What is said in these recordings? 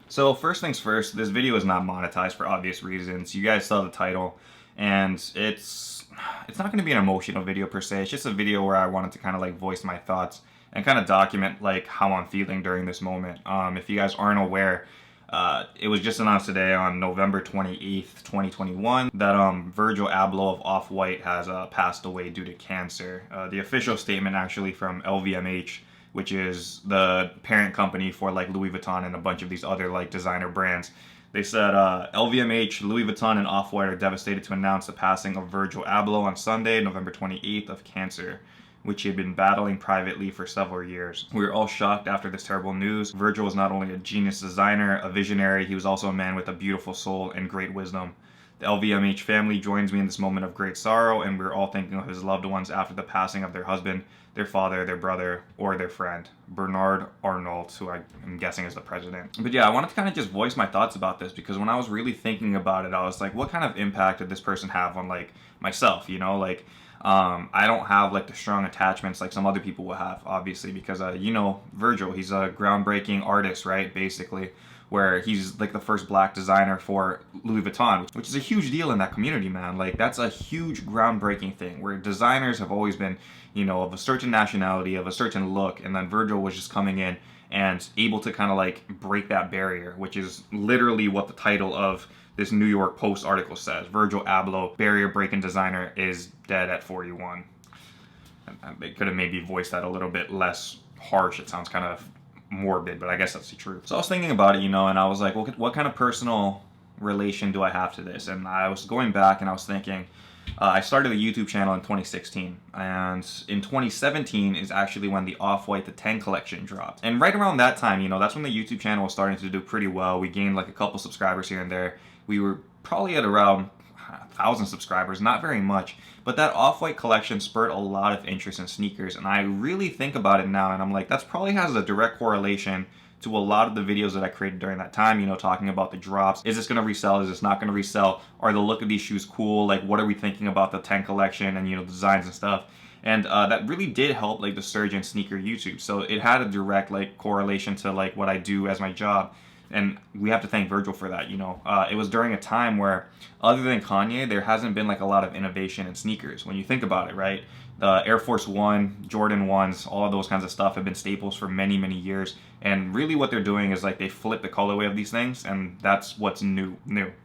So first things first, this video is not monetized for obvious reasons. You guys saw the title, and it's not going to be an emotional video per se. It's just a video where I wanted to kind of like voice my thoughts and kind of document like how I'm feeling during this moment. If you guys aren't aware, it was just announced today on November 28th, 2021 that Virgil Abloh of Off-White has passed away due to cancer. The official statement actually from LVMH, which is the parent company for like Louis Vuitton and a bunch of these other like designer brands. They said LVMH, Louis Vuitton, and Off-White are devastated to announce the passing of Virgil Abloh on Sunday, November 28th, of cancer, which he had been battling privately for several years. We were all shocked after this terrible news. Virgil was not only a genius designer, a visionary, he was also a man with a beautiful soul and great wisdom. The LVMH family joins me in this moment of great sorrow, and we're all thinking of his loved ones after the passing of their husband, their father, their brother, or their friend, Bernard Arnault, who I'm guessing is the president. But yeah, I wanted to kind of just voice my thoughts about this because when I was really thinking about it, I was like, what kind of impact did this person have on like myself, you know? Like, I don't have like the strong attachments like some other people will have, obviously, because you know, Virgil, he's a groundbreaking artist, right? Basically, where he's like the first black designer for Louis Vuitton, which is a huge deal in that community, man. Like, that's a huge groundbreaking thing where designers have always been, you know, of a certain nationality, of a certain look, and then Virgil was just coming in and able to kind of like break that barrier, which is literally what the title of this New York Post article says. Virgil Abloh, barrier-breaking designer, is dead at 41. They could have maybe voiced that a little bit less harsh. It sounds kind of morbid, but I guess that's the truth. So I was thinking about it, you know, and I was like, well, what kind of personal relation do I have to this? And I was going back and I was thinking, I started a YouTube channel in 2016, and in 2017 is actually when the Off-White The 10 collection dropped. And right around that time, you know, that's when the YouTube channel was starting to do pretty well. We gained like a couple subscribers here and there. We were probably at around 1,000 subscribers, not very much, but that Off-White collection spurred a lot of interest in sneakers, and I really think about it now, and I'm like, that's probably has a direct correlation to a lot of the videos that I created during that time, you know, talking about the drops. Is this going to resell? Is this not going to resell? Are the look of these shoes cool? Like, what are we thinking about the 10 collection and, you know, designs and stuff? And that really did help like the surge in sneaker YouTube. So it had a direct like correlation to like what I do as my job. And we have to thank Virgil for that, you know. It was during a time where, other than Kanye, there hasn't been like a lot of innovation in sneakers. When you think about it, right? The Air Force One, Jordan 1s, all of those kinds of stuff have been staples for many, many years. And really what they're doing is like they flip the colorway of these things, and that's what's new.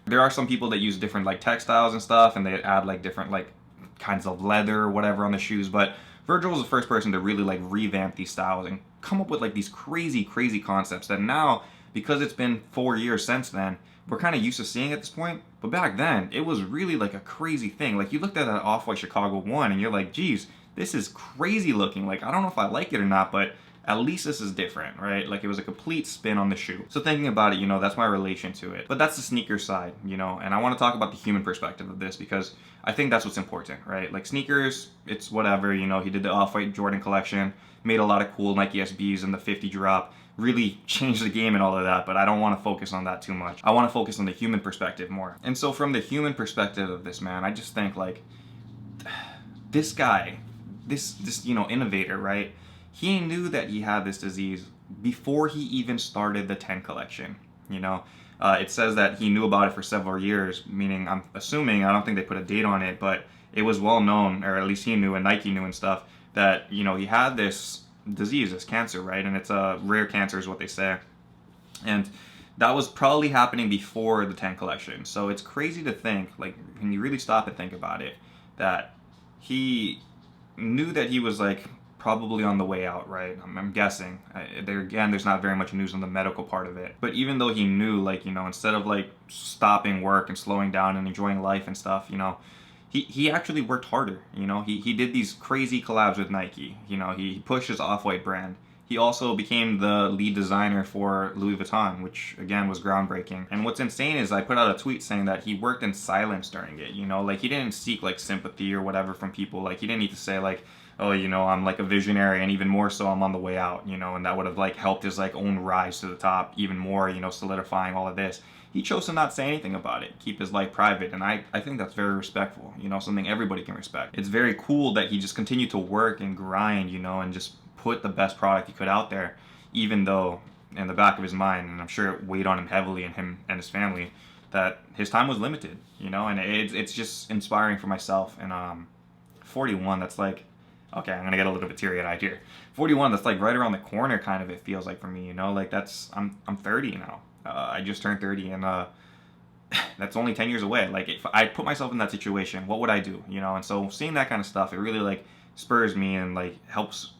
There are some people that use different like textiles and stuff, and they add like different like kinds of leather or whatever on the shoes. But Virgil was the first person to really like revamp these styles and come up with like these crazy, crazy concepts that now, because it's been 4 years since then, we're kind of used to seeing at this point. But back then, it was really like a crazy thing. Like, you looked at that Off-White Chicago 1 and you're like, geez, this is crazy looking. Like, I don't know if I like it or not, but at least this is different, right? Like, it was a complete spin on the shoe. So thinking about it, you know, that's my relation to it. But that's the sneaker side, you know, and I want to talk about the human perspective of this because I think that's what's important, right? Like, sneakers, it's whatever, you know, he did the Off-White Jordan collection, made a lot of cool Nike SBs and the 50 drop, really changed the game and all of that, but I don't want to focus on that too much. I want to focus on the human perspective more. And so from the human perspective of this man, I just think like, this guy, this you know, innovator, right? He knew that he had this disease before he even started the 10 collection, you know? It says that he knew about it for several years, meaning I'm assuming, I don't think they put a date on it, but it was well known, or at least he knew and Nike knew and stuff, that, you know, he had this disease, this cancer, right? And it's a rare cancer is what they say. And that was probably happening before the 10 collection. So it's crazy to think, like, when you really stop and think about it, that he knew that he was like probably on the way out, right? I'm guessing. There's not very much news on the medical part of it. But even though he knew, like, you know, instead of like stopping work and slowing down and enjoying life and stuff, you know, he actually worked harder, you know. He did these crazy collabs with Nike, you know. He pushed his Off-White brand. He also became the lead designer for Louis Vuitton, which again was groundbreaking. And what's insane is I put out a tweet saying that he worked in silence during it, you know. Like, he didn't seek like sympathy or whatever from people. Like, he didn't need to say like, oh, you know, I'm like a visionary, and even more so I'm on the way out, you know, and that would have like helped his like own rise to the top even more, you know, solidifying all of this. He chose to not say anything about it, keep his life private, and I think that's very respectful, you know, something everybody can respect. It's very cool that he just continued to work and grind, you know, and just put the best product he could out there, even though in the back of his mind, and I'm sure it weighed on him heavily, and him and his family, that his time was limited, you know, and it's just inspiring for myself. And 41, that's like, okay, I'm gonna get a little bit teary-eyed here. 41, that's like right around the corner, kind of, it feels like for me, you know, like I'm 30 now. I just turned 30, and that's only 10 years away. Like, if I put myself in that situation, what would I do, you know? And so seeing that kind of stuff, it really like spurs me and like helps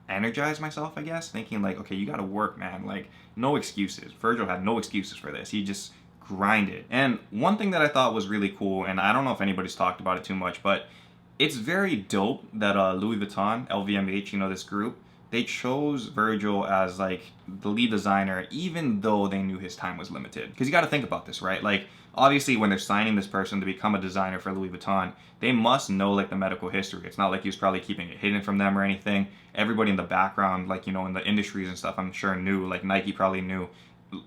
energize myself, I guess, thinking like, okay, you got to work, man. Like, no excuses. Virgil had no excuses for this. He just grinded. And one thing that I thought was really cool, and I don't know if anybody's talked about it too much, but it's very dope that Louis Vuitton, LVMH, you know, this group, they chose Virgil as like the lead designer, even though they knew his time was limited. Because you got to think about this, right? Like, obviously, when they're signing this person to become a designer for Louis Vuitton, they must know like the medical history. It's not like he was probably keeping it hidden from them or anything. Everybody in the background, like, you know, in the industries and stuff, I'm sure knew. Like, Nike probably knew.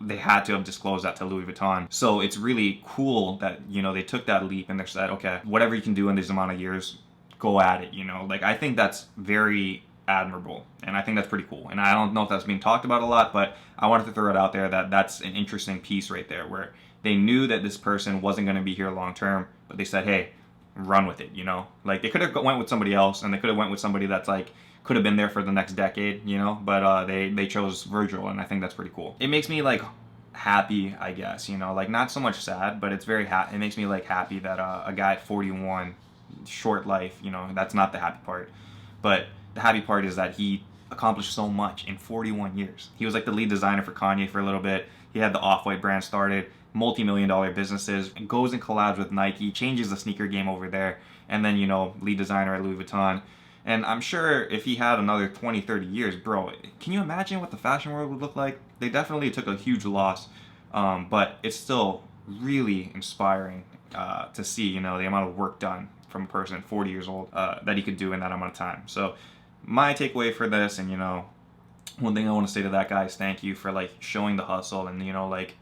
They had to have disclosed that to Louis Vuitton. So it's really cool that, you know, they took that leap and they said, okay, whatever you can do in this amount of years, go at it, you know? Like, I think that's very admirable, and I think that's pretty cool. And I don't know if that's being talked about a lot, but I wanted to throw it out there that that's an interesting piece right there, where they knew that this person wasn't going to be here long term, but they said, hey, run with it, you know? Like, they could have went with somebody else, and they could have went with somebody that's like could have been there for the next decade, you know, but they chose Virgil, and I think that's pretty cool. It makes me like happy, I guess, you know, like not so much sad, but it's very it makes me like happy that a guy at 41, short life, you know, that's not the happy part, but the happy part is that he accomplished so much in 41 years. He was like the lead designer for Kanye for a little bit. He had the Off-White brand started, multi-million-dollar businesses, and goes and collabs with Nike, changes the sneaker game over there, and then, you know, lead designer at Louis Vuitton. And I'm sure if he had another 20, 30 years, bro, can you imagine what the fashion world would look like? They definitely took a huge loss, but it's still really inspiring to see, you know, the amount of work done from a person 40 years old that he could do in that amount of time. So my takeaway for this, and, you know, one thing I want to say to that guy is thank you for like showing the hustle, and, you know, like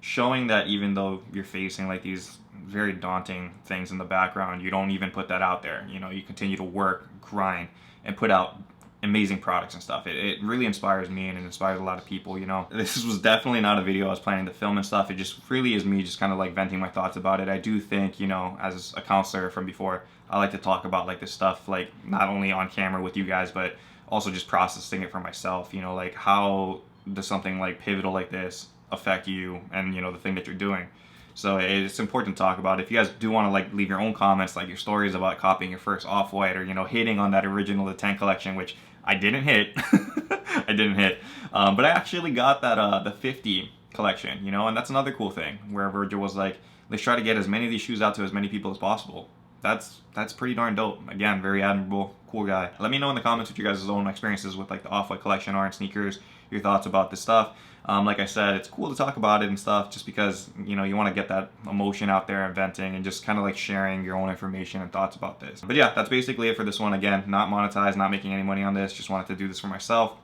showing that even though you're facing like these very daunting things in the background, you don't even put that out there. You know, you continue to work, grind, and put out amazing products and stuff. It really inspires me, and it inspires a lot of people, you know. This was definitely not a video I was planning to film and stuff. It just really is me just kind of like venting my thoughts about it. I do think, you know, as a counselor from before, I like to talk about like this stuff, like not only on camera with you guys, but also just processing it for myself, you know, like how does something like pivotal like this affect you and, you know, the thing that you're doing. So it's important to talk about. If you guys do want to like leave your own comments, like your stories about copying your first Off-White, or, you know, hitting on that original The 10 collection, which I didn't hit. I didn't hit. But I actually got that the 50 collection, you know, and that's another cool thing where Virgil was like, let's try to get as many of these shoes out to as many people as possible. That's pretty darn dope. Again, very admirable, cool guy. Let me know in the comments what you guys' own experiences with like the Off-White collection are and sneakers, your thoughts about this stuff. Like I said, it's cool to talk about it and stuff just because, you know, you want to get that emotion out there and venting and just kind of like sharing your own information and thoughts about this. But yeah, that's basically it for this one. Again, not monetized, not making any money on this. Just wanted to do this for myself.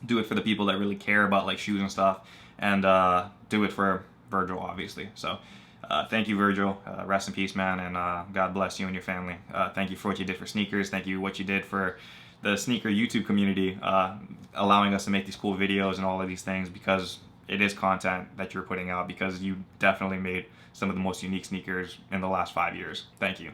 Do it for the people that really care about like shoes and stuff, and do it for Virgil, obviously. So thank you, Virgil. Rest in peace, man, and God bless you and your family. Thank you for what you did for sneakers. Thank you what you did for the sneaker YouTube community, allowing us to make these cool videos and all of these things, because it is content that you're putting out, because you definitely made some of the most unique sneakers in the last 5 years. Thank you.